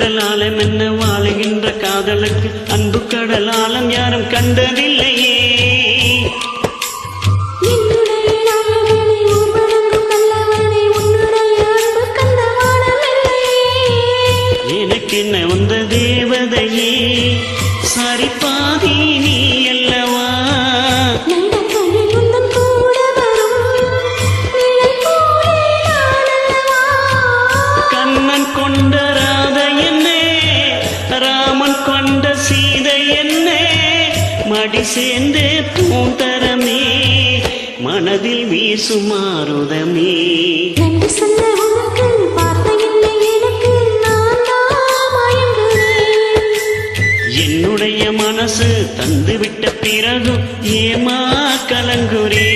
கடலாலம் என்ன வாழுகின்ற காதலுக்கு அன்பு கடலாலம் யாரும் கண்டதில்லையே. எனக்கு என்ன வந்த தேவதையே சரிபாதி நீ அல்லவா. கண்ணன் கொண்ட ராதை என்னே ராமன் கொண்ட சீதை என்னே மடி சேர்ந்து பூந்தரமே மனதில் வீசும் மாறுதமே. என்னுடைய மனசு தந்துவிட்ட பிறகு ஏமா கலங்குரே.